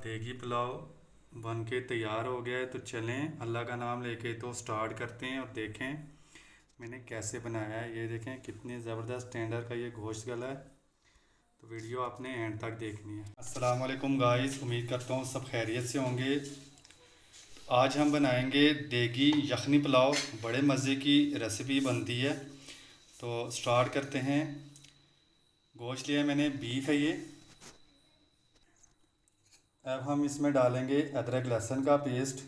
देगी पुलाव बन के तैयार हो गया है। तो चलें अल्लाह का नाम लेके तो स्टार्ट करते हैं और देखें मैंने कैसे बनाया है। ये देखें कितनी ज़बरदस्त टेंडर का ये गोश्त गला है। तो वीडियो आपने एंड तक देखनी है। अस्सलाम वालेकुम गाइस, उम्मीद करता हूँ सब खैरियत से होंगे। आज हम बनाएंगे देगी यखनी पुलाव। बड़े मज़े की रेसिपी बनती है। तो स्टार्ट करते हैं। गोश्त लिया मैंने, बीफ है ये। अब हम इसमें डालेंगे अदरक लहसुन का पेस्ट,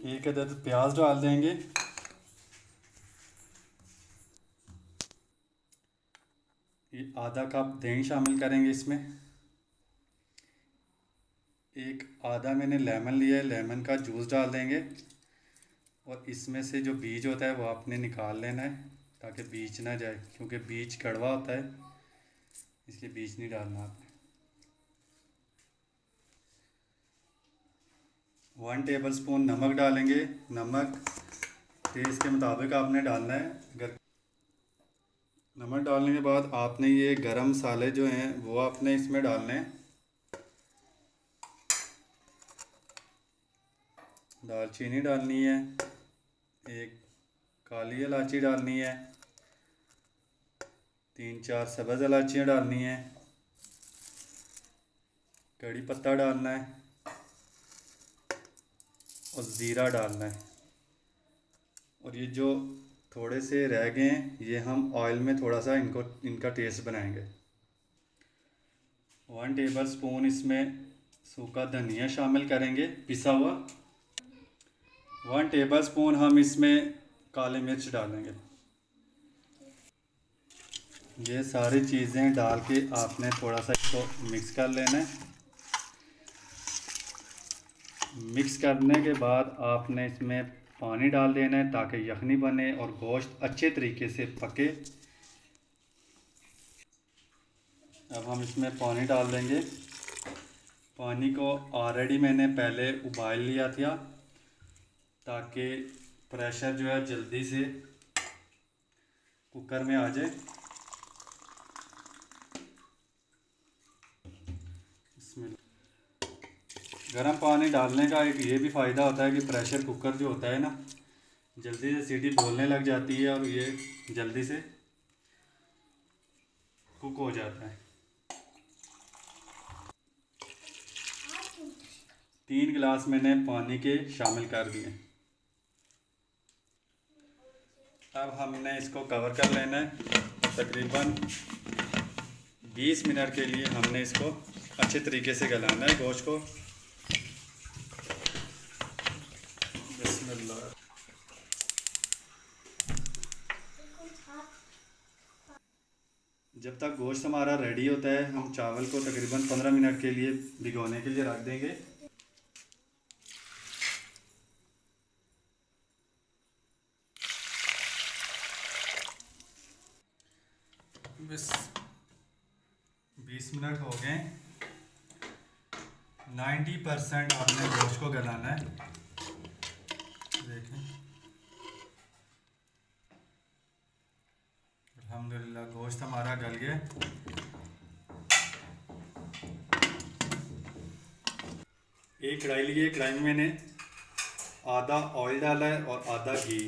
एक अदद प्याज डाल देंगे, ये आधा कप दही शामिल करेंगे इसमें। एक आधा मैंने लेमन लिया है, लेमन का जूस डाल देंगे। और इसमें से जो बीज होता है वो आपने निकाल लेना है ताकि बीज ना जाए, क्योंकि बीज कड़वा होता है, इसलिए बीज नहीं डालना आपने। 1 टेबल स्पून नमक डालेंगे। नमक टेस्ट के मुताबिक आपने डालना है। अगर नमक डालने के बाद आपने ये गरम मसाले जो हैं वो आपने इसमें डालने हैं। दालचीनी डालनी है, एक काली इलायची डालनी है, 3-4 सब्ज़ इलायचियाँ डालनी है, कड़ी पत्ता डालना है और ज़ीरा डालना है। और ये जो थोड़े से रह गए हैं ये हम ऑयल में थोड़ा सा इनका टेस्ट बनाएंगे। 1 टेबल स्पून इसमें सूखा धनिया शामिल करेंगे पिसा हुआ। 1 टेबल स्पून हम इसमें काली मिर्च डालेंगे। ये सारी चीज़ें डाल के आपने थोड़ा सा इसको मिक्स कर लेना है। मिक्स करने के बाद आपने इसमें पानी डाल देना है ताकि यखनी बने और गोश्त अच्छे तरीके से पके। अब हम इसमें पानी डाल देंगे। पानी को ऑलरेडी मैंने पहले उबाल लिया था ताकि प्रेशर जो है जल्दी से कुकर में आ जाए। इसमें गर्म पानी डालने का एक ये भी फ़ायदा होता है कि प्रेशर कुकर जो होता है ना, जल्दी से सीटी बोलने लग जाती है और ये जल्दी से कुक हो जाता है। 3 गिलास मैंने पानी के शामिल कर दिए। अब हमने इसको कवर कर लेना है। तकरीबन 20 मिनट के लिए हमने इसको अच्छे तरीके से गलाना है गोश्त को। बिस्मिल्लाह। जब तक गोश्त हमारा रेडी होता है हम चावल को तकरीबन 15 मिनट के लिए भिगोने के लिए रख देंगे। बस 20 मिनट हो गए। 90% आपने गोश्त को गलाना है। देखें अल्हम्दुलिल्लाह गोश्त हमारा गल गया। एक कढ़ाई ली है, कढ़ाई में मैंने आधा ऑयल डाला है और आधा घी।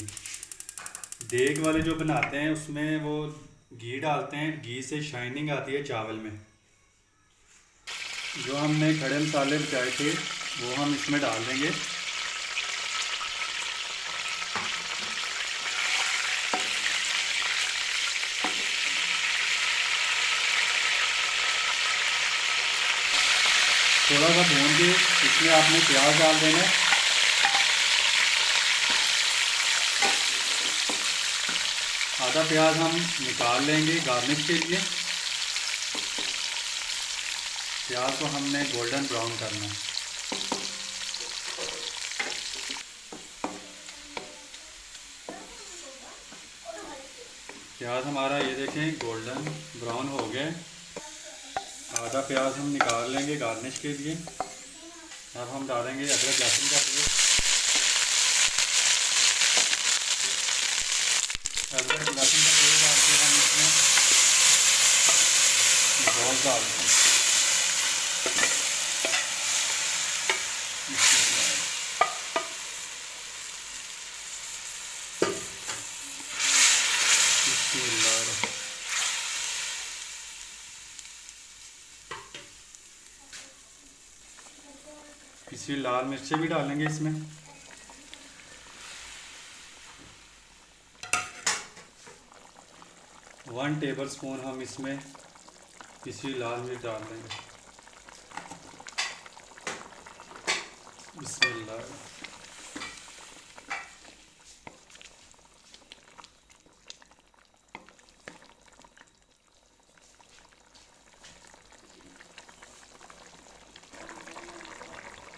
देग वाले जो बनाते हैं उसमें वो घी डालते हैं, घी से शाइनिंग आती है चावल में। जो हमने खड़े मसाले बचाए थे वो हम इसमें डाल देंगे। थोड़ा सा भून के इसमें आपने प्याज डाल देना है। आधा प्याज हम निकाल लेंगे गार्निश के लिए। प्याज को हमने गोल्डन ब्राउन करना है। प्याज हमारा ये देखें गोल्डन ब्राउन हो गया। आधा प्याज हम निकाल लेंगे गार्निश के लिए। अब हम डालेंगे अदरक लहसुन का पेस्ट। अदरक लहसुन का पेस्ट डाल के हम इसमें घोल डाल दें। पिसी लाल मिर्चें भी डालेंगे इसमें। वन टेबल स्पून हम इसमें पिसी लाल मिर्च डाल देंगे। बिस्मिल्लाह।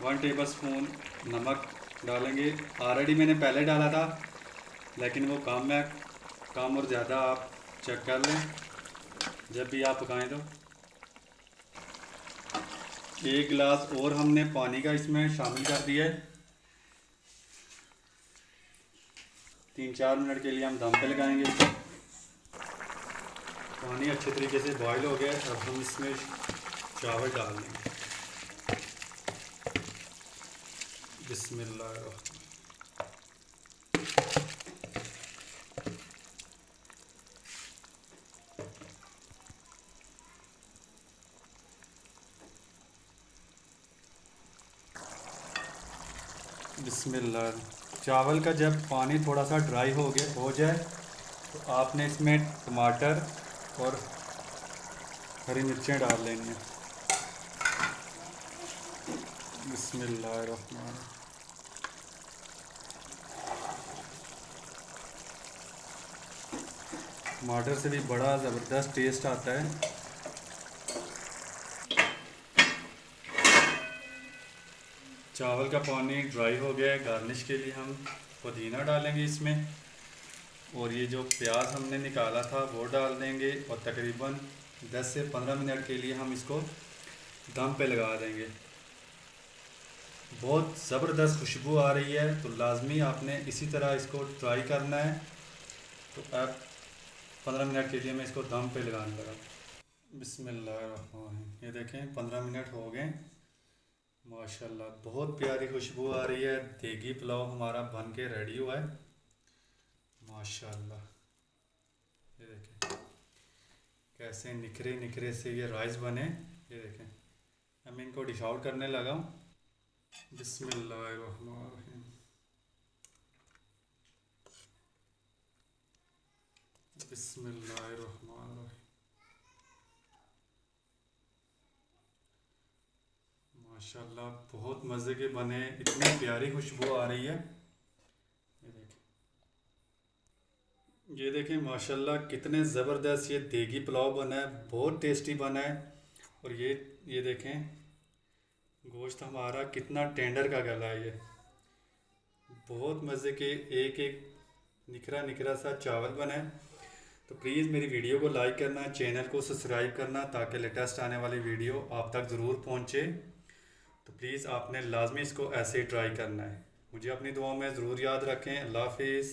वन टेबल स्पून नमक डालेंगे। ऑलरेडी मैंने पहले डाला था, लेकिन वो कम है, कम और ज़्यादा आप चेक कर लें जब भी आप पकाएं तो। एक गिलास और हमने पानी का इसमें शामिल कर दिया है। 3-4 मिनट के लिए हम दम पे लगाएंगे इसको। पानी अच्छे तरीके से बॉईल हो गया। अब हम इसमें चावल डाल देंगे। बिस्मिल्लाह। बिस्मिल्लाह। चावल का जब पानी थोड़ा सा ड्राई हो जाए तो आपने इसमें टमाटर और हरी मिर्चें डाल लेनी है। बिस्मिल्लाहिर्रहमान। टमाटर से भी बड़ा ज़बरदस्त टेस्ट आता है। चावल का पानी ड्राई हो गया है। गार्निश के लिए हम पुदीना डालेंगे इसमें, और ये जो प्याज हमने निकाला था वो डाल देंगे, और तकरीबन 10 से 15 मिनट के लिए हम इसको दम पे लगा देंगे। बहुत ज़बरदस्त खुशबू आ रही है, तो लाजमी आपने इसी तरह इसको ट्राई करना है। तो अब 15 मिनट के लिए मैं इसको दम पे लगाने लगा। बिस्मिल्लाह। ये देखें 15 मिनट हो गए। माशाल्लाह बहुत प्यारी खुशबू आ रही है। देगी पुलाव हमारा बन के रेडी हुआ है माशाल्लाह। ये देखें कैसे निखरे निखरे से ये राइस बने। ये देखें अब मैं इनको डिश आउट करने लगा हूँ। बिस्मिल्लाहिर्रहमानिर्रहीम। बिस्मिल्लाहिर्रहमानिर्रहीम। माशाल्लाह बहुत मज़े के बने। इतनी प्यारी खुशबू आ रही है। ये देखें माशाल्लाह कितने ज़बरदस्त ये देगी पुलाव बना है। बहुत टेस्टी बना है। और ये देखें गोश्त हमारा कितना टेंडर का गला है। ये बहुत मज़े के एक एक निखरा निखरा सा चावल बना है। तो प्लीज़ मेरी वीडियो को लाइक करना, चैनल को सब्सक्राइब करना, ताकि लेटेस्ट आने वाली वीडियो आप तक ज़रूर पहुँचे। तो प्लीज़ आपने लाजमी इसको ऐसे ही ट्राई करना है। मुझे अपनी दुआओं में ज़रूर याद रखें। अल्लाह हाफिज़।